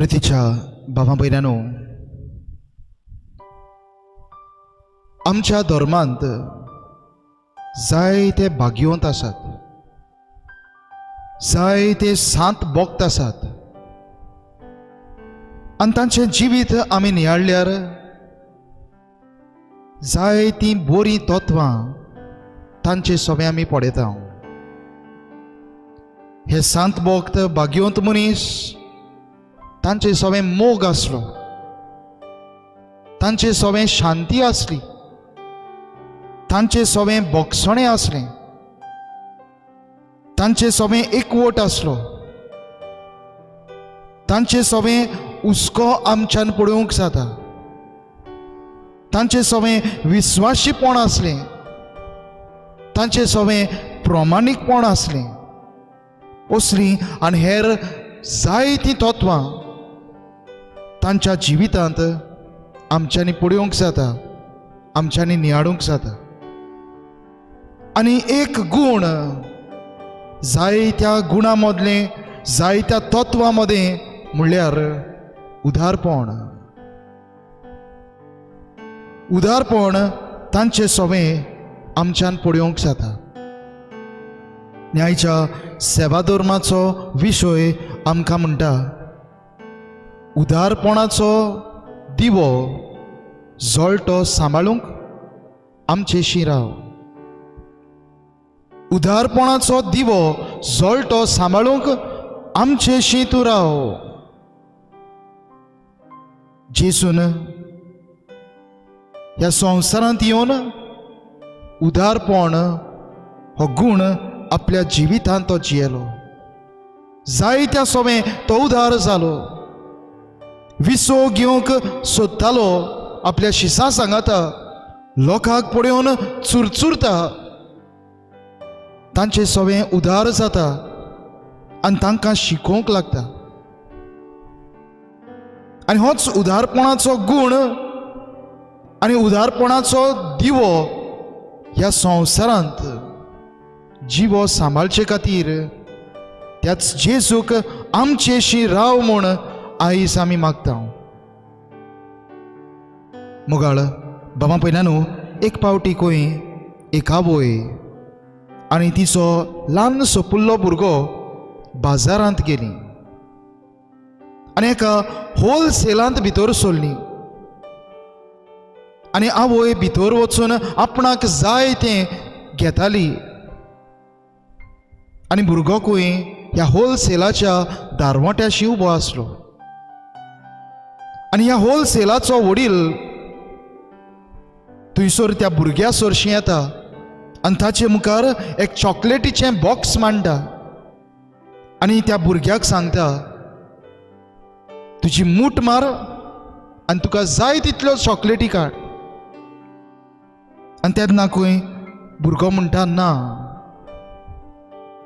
प्रितीच्या भावां भयणांनो, आमच्या धर्मांत जायते भाग्यवंत आसात, जायते सांत भक्त आसात आनी तांचें जिवीत आमी नियाळ्यार जायतीं बरीं तत्वां तांचे सगळें आमी पळयता। हे सांत भक्त भाग्यवंत मनीस तांचे सगळें मोग आसलो, तांचे सगळें शांती आसली, तांचे सगळें भोगसणें आसलें, तांचे सगळें एकवट आसलो, तांचे सगळें हुस्को आमच्यान पळोवंक जाता, तांचे सगळें विस्वासीपण आसलें, तांचे सगळें प्रामाणीकपण आसलें। असलीं आनी हेर जायतीं तत्वां तांच्या जिवितांत आमच्यांनी पळोवंक जाता, आमच्यांनी नियाळूंक जाता। आनी एक गूण जायत्या गुणां मदलें, जायत्या तत्वां मदें म्हणल्यार उदारपण। उदारपण तांचे सगळें आमच्यान पळोवंक जाता। न्यायच्या सेवा धर्माचो विशय आमकां म्हणटा, उदारपणाचो दिवो जळटो सांबाळूंक आमचेशी राव। उदारपणाचो दिवो जळटो सांबाळूंक आमचेशी तूं राव। जेसून ह्या संवसारांत येवन उदारपण हो गूण आपल्या जिवितांत तो जियेलो, जायत्या सगळें तो उदार जालो, विसो घेवंक सोदतालो, आपल्या शिसां सांगाता, लोकांक पळोवन चुरचुरता, तांचे सगळें उदार जाता आनी तांकां शिकोवंक लागता। आनी होच उदारपणाचो गूण आनी उदारपणाचो दिवो ह्या संवसारांत जिवो सांबाळचे खातीर त्याच जेजूक आमचेशी राव म्हूण आयज आमी मागता। मोगाळ बाबा भयणांनो, एक पावटी खंय एक आवय आनी तिचो ल्हानसो पुल्लो भुरगो बाजारांत गेली आनी एका होलसेलांत भितर सरली। आनी आवय भितर वचून आपणाक जाय तें घेताली आनी भुरगो खंय ह्या होलसेलाच्या दारवट्याशी उबो आसलो। आनी ह्या होलसेलाचो वडील थंयसर त्या भुरग्या सरशी येता आनी ताचे मुखार एक चॉकलेटीचें बॉक्स मांडटा आनी त्या भुरग्याक सांगता, तुजी मूठ मार आनी तुका जाय तितल्यो चॉकलेटी काड। आनी तेन्ना खंय भुरगो म्हणटा, ना,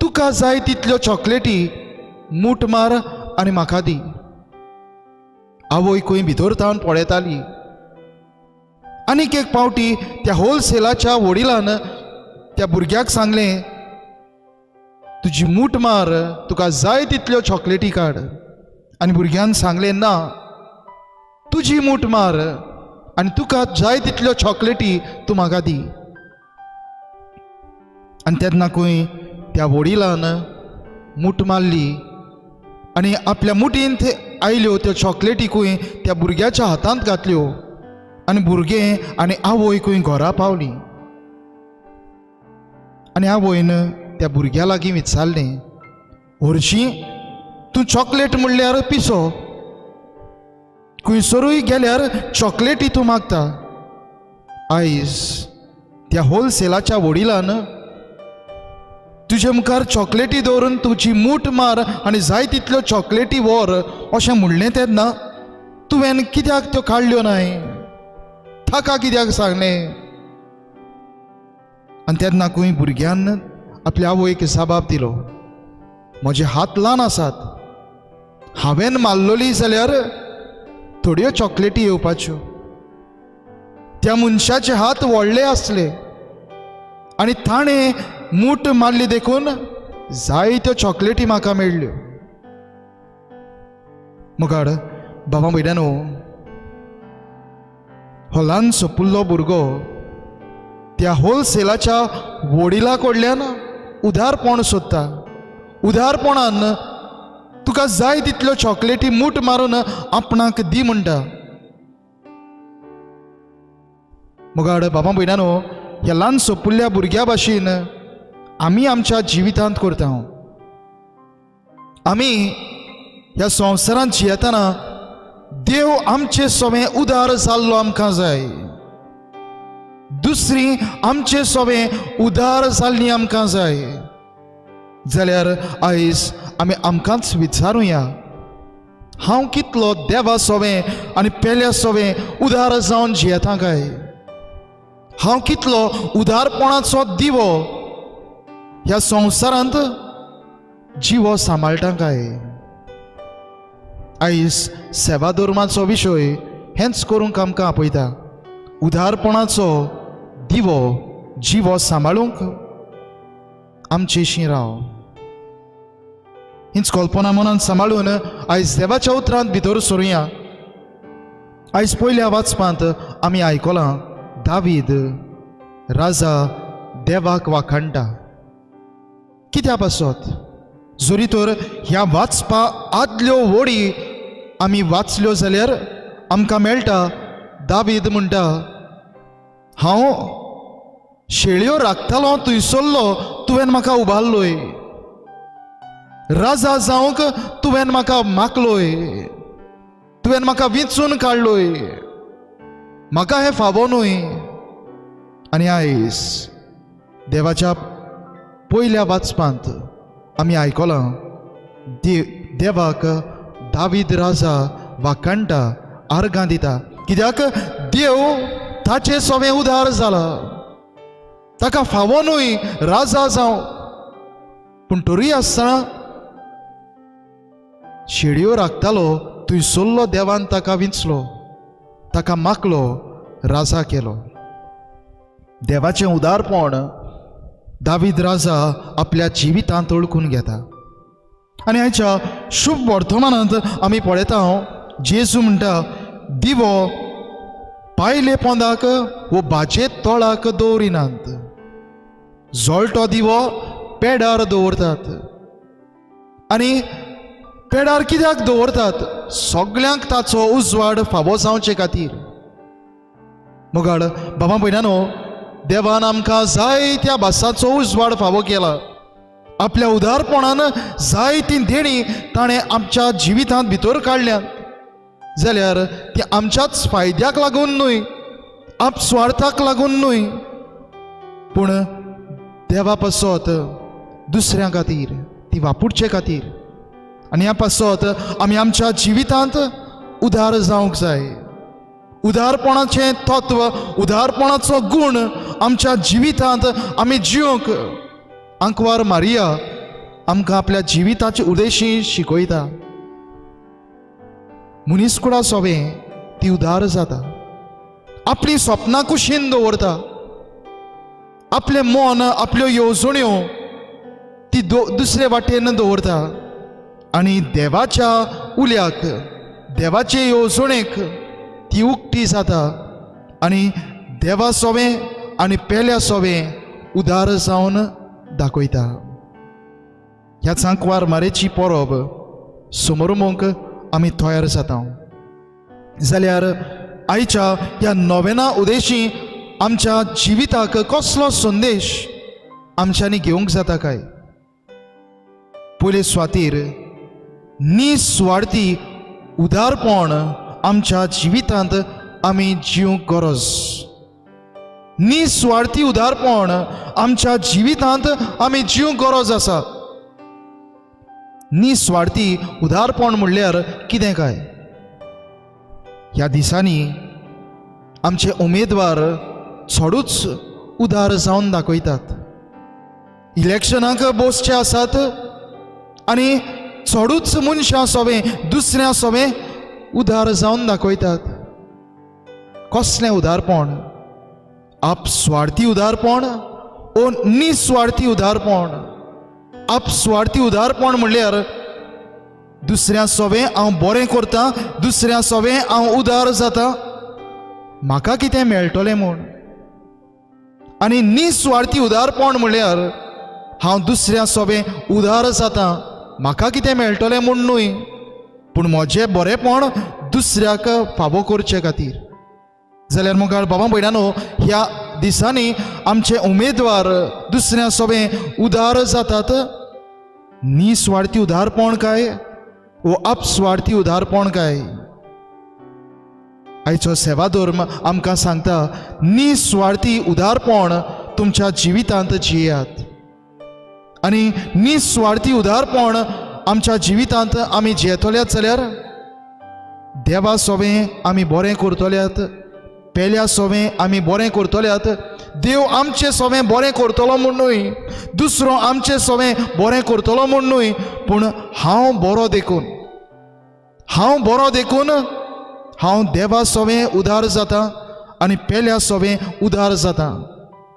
तुका जाय तितल्यो चॉकलेटी मूठ मार आनी म्हाका दी। आवय खंय भितर तावन पळयताली। आनीक एक पावटी त्या होलसेलाच्या वडिलान त्या भुरग्याक सांगलें, तुजी मूठ मार, तुका जाय तितल्यो चॉकलेटी काड। आनी भुरग्यान सांगलें, ना, तुजी मूठ मार आनी तुका जाय तितल्यो चॉकलेटी तूं म्हाका दी। आनी तेन्ना खंय त्या वडिलान मूठ मारली आनी आपल्या मुठींत आयल्यो त्यो चॉकलेटी खंय त्या भुरग्याच्या हातांत घातल्यो आनी भुरगें आनी आवय खंय घरा पावलीं। आनी आवयन त्या भुरग्या लागीं विचारलें, हरशीं तूं चॉकलेट म्हणल्यार पिसो, खंयसरूय गेल्यार चॉकलेटी तूं मागता। आयज त्या होलसेलाच्या वडिलान तुजे मुखार चॉकलेटी दवरून तुजी मूठ मार आनी जाय तितल्यो चॉकलेटी व्हर अशें म्हणलें तेन्ना तुवें कित्याक त्यो काडल्यो नाय, ताका कित्याक सांगलें? आनी तेन्ना खंय भुरग्यान आपल्या आवयक जबाब दिलो, म्हजे हात ल्हान आसात, हांवें मारलोली जाल्यार थोड्यो चॉकलेटी येवपाच्यो। त्या मनशाचे हात व्हडले आसले आनी ताणें मूठ मारली देखून जायत्यो चॉकलेटी म्हाका मेळ्ळ्यो। मुखार बाबा भयणानो, हो ल्हानसो पुल्लो भुरगो त्या होलसेलाच्या वडिला कडल्यान उदारपण सोदता. उदारपणान तुका जाय तितल्यो चॉकलेटी मूठ मारून आपणाक दी म्हणटा. मुगाड बाबा भयणानो, ह्या ल्हानसो पुल्ल्या भुरग्या भाशेन आमी आमच्या जिवितांत करता. आमी ह्या संवसारांत जियेतना देव आमचे सोबे उदार जाल्लो आमकां जाय. दुसरी आमचे सोबे उदार जाल्ली आमकां जाय. जाल्यार आयज आमी आमकांच विचारुया, हांव कितलो देवा सोबे आनी पेल्या सोबे उदार जावन जियेता काय? हांव कितलो उदारपणाचो दिवो ह्या संवसारांत जिवो सांबाळटा काय? आयज सेवा धर्माचो विशय हेंच करूंक आमकां आपयता. उदारपणाचो दिवो जिवो सांबाळूंक आमचेशी राव. हीच कल्पना मनांत सांबाळून आयज देवाच्या उतरांत भितर सरुया. आयज पयल्या वाचपांत आमी आयकलां, दावीद राजा देवाक वाखाणटा. कित्या पासत? जरी तर ह्या वाचपा आदल्यो वडी आमी वाचल्यो जाल्यार आमकां मेळटा, दावीद म्हणटा, हांव शेळयो राखतालो थंयसरलो तुवें म्हाका उबारलोय. राजा जावंक तुवें म्हाका मागलोय. तुवें म्हाका विंचून काडलोय. म्हाका हें फावो न्हय. आनी आयज देवाच्या पयल्या वाचपांत आमी आयकलां, देवाक दावीद राजा वाखाणटा, आर्गां दिता. कित्याक देव ताचे सोबे उदार जाला. ताका फावो न्हय राजा जावं, पूण तरी आसतना शेळयो राखतालो थंयसरलो देवान ताका विंचलो, ताका मागलो, राजा केलो. देवाचें उदारपण दावीद राजा आपल्या जिवितांत ओळखून घेता. आनी आयच्या शुभ वर्तमानांत आमी पळयता, जेजू म्हणटा, दिवो पायले पोंदाक वो भाजे तोळाक दवरिनात, जळटो दिवो पेडार दवरतात. आनी पेडार कित्याक दवरतात? सगळ्यांक ताचो उजवाड फावो जावचे खातीर. मुगाड बाबा भयणानो, देवान आमकां जायत्या भासाचो उजवाड फावो केला. आपल्या उदारपणान जायतीं देणी ताणें आमच्या जिवितांत भितर काडल्यात. जाल्यार ती आमच्याच फायद्याक लागून न्हय, आपस्वार्थाक लागून न्हय, पूण देवा पासत दुसऱ्यां खातीर, ती वापुरचे खातीर. आनी ह्या पासत आमी आमच्या जिवितांत उदार जावंक जाय. उदारपणाचें तत्व, उदारपणाचो गूण आमच्या जिवितांत आमी जिवंक आंकवार मारिया आमकां आपल्या जिविताचे उद्देशी शिकयता. मनीसकुळा सोबें ती उदार जाता. आपली स्वप्नां कुशीन दवरता. आपलें मन, आपल्यो येवजण्यो ती दुसरे वाटेन दवरता. आनी देवाच्या उल्याक, देवाचे येवजणेक ती उक्ती जाता. आनी देवा सोबें आनी पेल्या सोबें उदार जावन दाखयता. ह्या सांकवार मारेची परब समोरुमूंक आमी तयार जाता. जाल्यार आयच्या ह्या नोवेना उद्देशी आमच्या जिविताक कसलो संदेश आमच्यांनी घेवंक जाता काय? पयले सुवातेर निस्वार्थी उदारपण आमच्या जिवितांत आमी जिवंक गरज. निस्वार्थी उदारपण आमच्या जिवितांत आमी जिवंक गरज आसा. निस्वार्थी उदारपण म्हणल्यार कितें काय? ह्या दिसांनी आमचे उमेदवार चडूच उदार जावन दाखयतात. इलेक्शनाक बसचे आसात आनी चडूच मनशां सोबें, दुसऱ्या सोबें उदार जावन दाखयतात. कसलें उदारपण? आपस्वार्थी उदारपण ओ निस्वार्थी उदारपण? आपस्वार्थी उदारपण म्हणल्यार दुसऱ्या सोबे हांव बरें करतां, दुसऱ्या सोबे हांव उदार जाता, म्हाका कितें मेळटलें म्हूण. आनी निस्वार्थी उदारपण म्हणल्यार हांव दुसऱ्या सोबे उदार जाता, म्हाका कितें मेळटलें म्हूण न्हय, पूण म्हजें बरेंपण दुसऱ्याक फावो करचे खातीर. जाल्यार मुखार बाबा भयणानो, ह्या दिसांनी आमचे उमेदवार दुसऱ्या सोबे उदार जातात. निस्वार्थी उदारपण काय वो अपस्वार्थी उदारपण काय? आयचो सेवा धर्म आमकां सांगता, निस्वार्थी उदारपण तुमच्या जिवितांत जियात. आनी निस्वार्थी उदारपण आमच्या जिवितांत आमी जियेतल्यात जाल्यार देवा सोबें आमी बरें करतल्यात, पेल्या सोबें आमी बरें करतल्यात. देव आमचें सोबें बरें करतलो म्हूण न्हय, दुसरो आमचें सोबें बरें करतलो म्हूण न्हय, पूण हांव बरो देखून हांव देवा सोबें उदार जाता आनी पेल्या सोबें उदार जाता.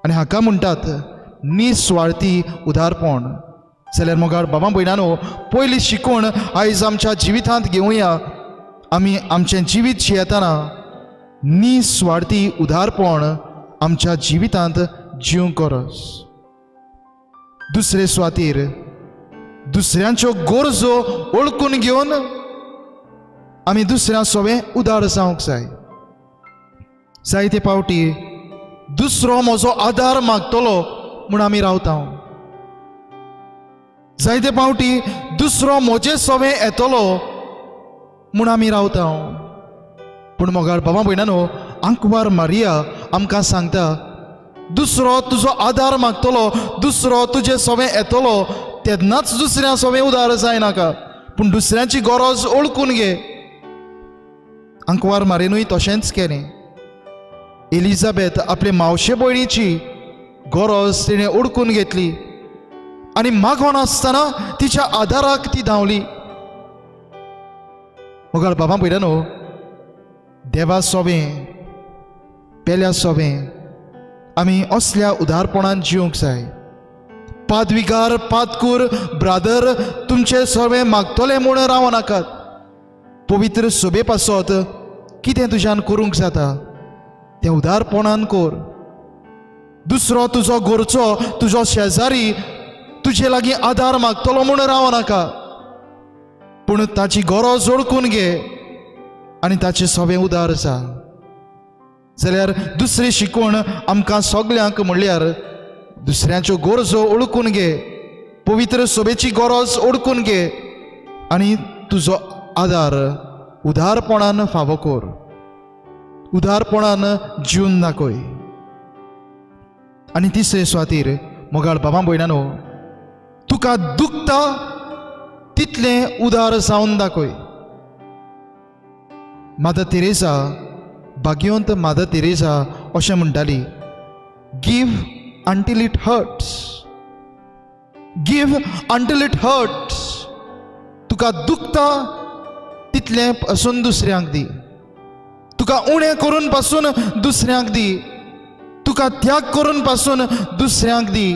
आनी हाका म्हणटात निस्वार्थी उदारपण. जाल्यार मोगाळ बाबा भयणानो, पयली शिकवण आयज आमच्या जिवितांत घेवया. आमी आमचें जिवीत जियेतना निस्वार्थी उदारपण आमच्या जिवितांत जिवंक गरज. दुसरे सुवातेर दुसऱ्यांच्यो गरजो ओळखून घेवन आमी दुसऱ्या सोबें उदार जावंक जाय. जायते पावटी दुसरो म्हजो आदार मागतलो म्हूण आमी रावता. जायते पावटी दुसरो म्हजे सोबें येतलो म्हूण आमी रावता. पूण मोगाळ बाबा भयणानो, आंकवार मारिया आमकां सांगता, दुसरो तुजो आदार मागतलो, दुसरो तुजे सोबें येतलो, तेन्नाच दुसऱ्या सोबें उदार जायनाका, पूण दुसऱ्याची गरज ओळखून घे. आंकवार मारेनूय तशेंच केलें. एलिझाबेथ आपले मावशे भयणीची गरज तिणें ओळखून घेतली आनी मागोन आसतना तिच्या आदाराक ती धांवली. मोगाळ बाबा भयणानो, देवा सोबें पेल्या सोबें आमी असल्या उदारपणान जिवंक जाय. पादविकार पादकूर ब्रादर तुमचे सोबें मागतले म्हूण रावनाकात. पवित्र सोबे पासत कितें तुज्यान करूंक जाता तें उदारपणान कर. दुसरो तुजो घरचो, तुजो शेजारी तुजे लागीं आदार मागतलो म्हूण रावनाका, पूण ताची गरज ओळखून घे आनी ताचे सोबें उदार जा. जाल्यार दुसरी शिकवण आमकां सगल्यांक म्हणल्यार दुसऱ्याच्यो गरजो ओळखून घे, पवित्र सोबेची गरज ओळखून घे आनी तुजो आदार उदारपणान फावो कर, उदारपणान जिवन दाखय. आनी तिसरे सुवातेर मोगाळ बाबा भयणानो, तुका दुखता तितलें उदार जावन दाखय. मादर तेरेसा, भाग्यवंत मादर तेरेसा अशें म्हणटाली, give until it hurts, give until it hurts. तुका दुखता तितलें पासून दुसऱ्यांक दी, तुका उणें करून पासून दुसऱ्यांक दी, तुका त्याग करून पासून दुसऱ्यांक दी.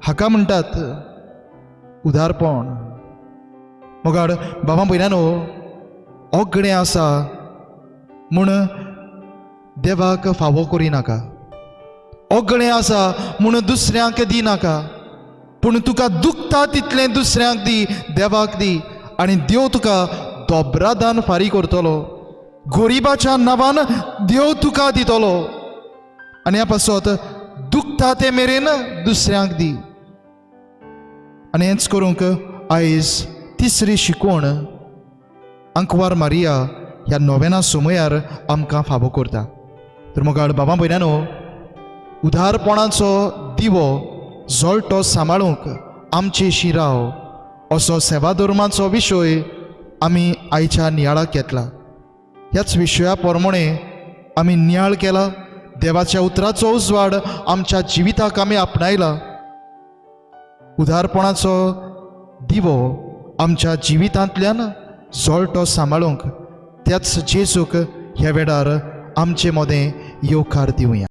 हाका म्हणटात उदारपण. मोगाड बाबा भयणानो, ओगणें आसा म्हूण देवाक फावो करिनाका, ओगणें आसा म्हूण दुसऱ्यांक दिनाका, पूण तुका दुखता तितलें दुसऱ्यांक दी, देवाक दी, आनी देव तुका दोबरादान फारी करतलो. गरिबाच्या नांवान देव तुका दितलो. आनी ह्या पासत दुखता ते मेरेन दुसऱ्यांक दी. आनी हेंच करूंक आयज तिसरी शिकवण आंकवार मारिया ह्या नोवेना समयार आमकां फावो करता. तर मोगाळ बाबा भयणानो, उदारपणाचो दिवो जळटो सांबाळूंक आमची शिराव असो सेवा धर्माचो विशय आमी आयच्या नियाळाक घेतला. ह्याच विशया प्रमाणे आमी नियाळ केला. देवाच्या उतराचो उजवाड आमच्या जिविताक आमी आपणायला. उदारपणाचो दिवो आमच्या जिवितांतल्यान जळटो सांबाळूंक त्याच जेजूक ह्या वेळार आमचे मोदें येवकार दिवया.